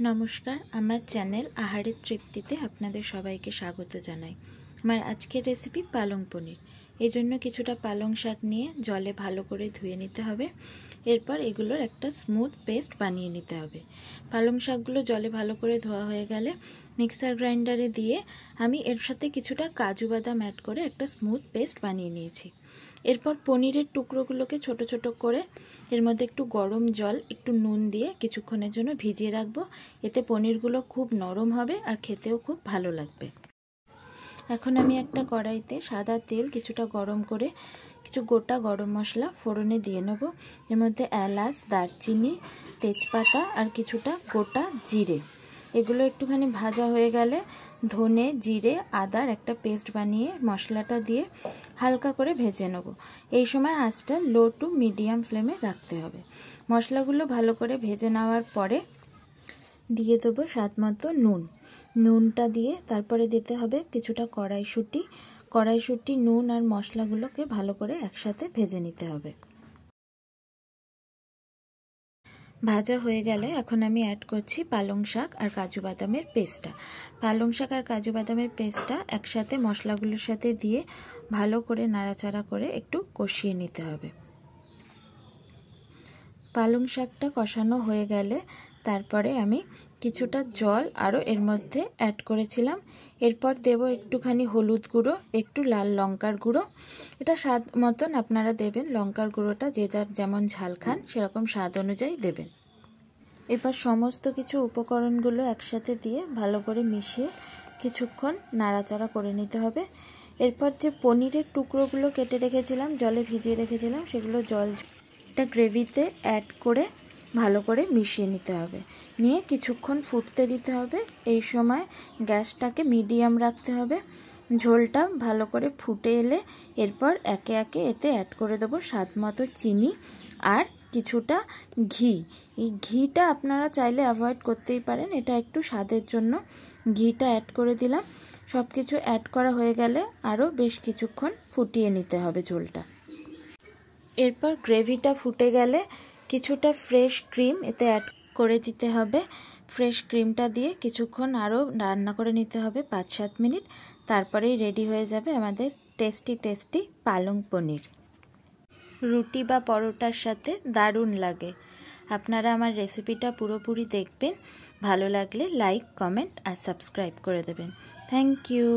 নমস্কার, আমার চ্যানেল আহারের তৃপ্তিতে আপনাদের সবাইকে স্বাগত জানাই। আমার আজকের রেসিপি পালং পনির। এই জন্য কিছুটা পালং শাক নিয়ে জলে ভালো করে ধুয়ে নিতে হবে। এরপর এগুলোর একটা স্মুথ পেস্ট বানিয়ে নিতে হবে। পালং শাকগুলো জলে ভালো করে ধোয়া হয়ে গেলে মিক্সার গ্রাইন্ডারে দিয়ে আমি এর সাথে কিছুটা কাজু বাদাম অ্যাড করে একটা স্মুথ পেস্ট বানিয়ে নিয়েছি। এরপর পনিরের টুকরোগুলোকে ছোট ছোট করে এর মধ্যে একটু গরম জল, একটু নুন দিয়ে কিছুক্ষণের জন্য ভিজিয়ে রাখবো। এতে পনিরগুলো খুব নরম হবে আর খেতেও খুব ভালো লাগবে। এখন আমি একটা কড়াইতে সাদা তেল কিছুটা গরম করে কিছু গোটা গরম মশলা ফোড়নে দিয়ে নেব। এর মধ্যে এলাচ, দারচিনি, তেজপাতা আর কিছুটা গোটা জিরে। এগুলো একটুখানি ভাজা হয়ে গেলে ধনে, জিরে, আদার একটা পেস্ট বানিয়ে মশলাটা দিয়ে হালকা করে ভেজে নেব। এই সময় আঁচটা লো টু মিডিয়াম ফ্লেমে রাখতে হবে। মশলাগুলো ভালো করে ভেজে নেওয়ার পরে দিয়ে দেবো স্বাদ মতো নুন। নুনটা দিয়ে তারপরে দিতে হবে কিছুটা কড়াইশুঁটি, নুন আর মশলাগুলোকে ভালো করে একসাথে ভেজে নিতে হবে। ভাজা হয়ে গেলে এখন আমি অ্যাড করছি পালং শাক আর কাজু বাদামের পেস্টটা। পালং শাক আর কাজু বাদামের পেস্টটা একসাথে মশলাগুলোর সাথে দিয়ে ভালো করে নাড়াচাড়া করে একটু কষিয়ে নিতে হবে। পালং শাকটা কষানো হয়ে গেলে তারপরে আমি কিছুটা জল আরও এর মধ্যে অ্যাড করেছিলাম। এরপর দেব একটুখানি হলুদ গুঁড়ো, একটু লাল লঙ্কার গুঁড়ো। এটা স্বাদ মতন আপনারা দেবেন। লঙ্কার গুঁড়োটা যে যার যেমন ঝাল খান সেরকম স্বাদ অনুযায়ী দেবেন। এবার সমস্ত কিছু উপকরণগুলো একসাথে দিয়ে ভালো করে মিশিয়ে কিছুক্ষণ নাড়াচাড়া করে নিতে হবে। এরপর যে পনিরের টুকরোগুলো কেটে রেখেছিলাম, জলে ভিজিয়ে রেখেছিলাম, সেগুলো জলটা গ্রেভিতে অ্যাড করে ভালো করে মিশিয়ে নিতে হবে। নিয়ে কিছুক্ষণ ফুটতে দিতে হবে। এই সময় গ্যাসটাকে মিডিয়াম রাখতে হবে। ঝোলটা ভালো করে ফুটে এলে এরপর একে একে এতে অ্যাড করে দেবো স্বাদ মতো চিনি আর কিছুটা ঘি। এই ঘিটা আপনারা চাইলে অ্যাভয়েড করতেই পারেন, এটা একটু স্বাদের জন্য ঘিটা অ্যাড করে দিলাম। সব কিছু অ্যাড করা হয়ে গেলে আরও বেশ কিছুক্ষণ ফুটিয়ে নিতে হবে ঝোলটা। এরপর গ্রেভিটা ফুটে গেলে কিছুটা ফ্রেশ ক্রিম এতে অ্যাড করে দিতে হবে। ফ্রেশ ক্রিমটা দিয়ে কিছুক্ষণ আরও রান্না করে নিতে হবে 5-7 মিনিট। তারপরেই রেডি হয়ে যাবে আমাদের টেস্টি পালং পনির। রুটি বা পরোটার সাথে দারুণ লাগে। আপনারা আমার রেসিপিটা পুরোপুরি দেখবেন। ভালো লাগলে লাইক, কমেন্ট আর সাবস্ক্রাইব করে দেবেন। Thank you.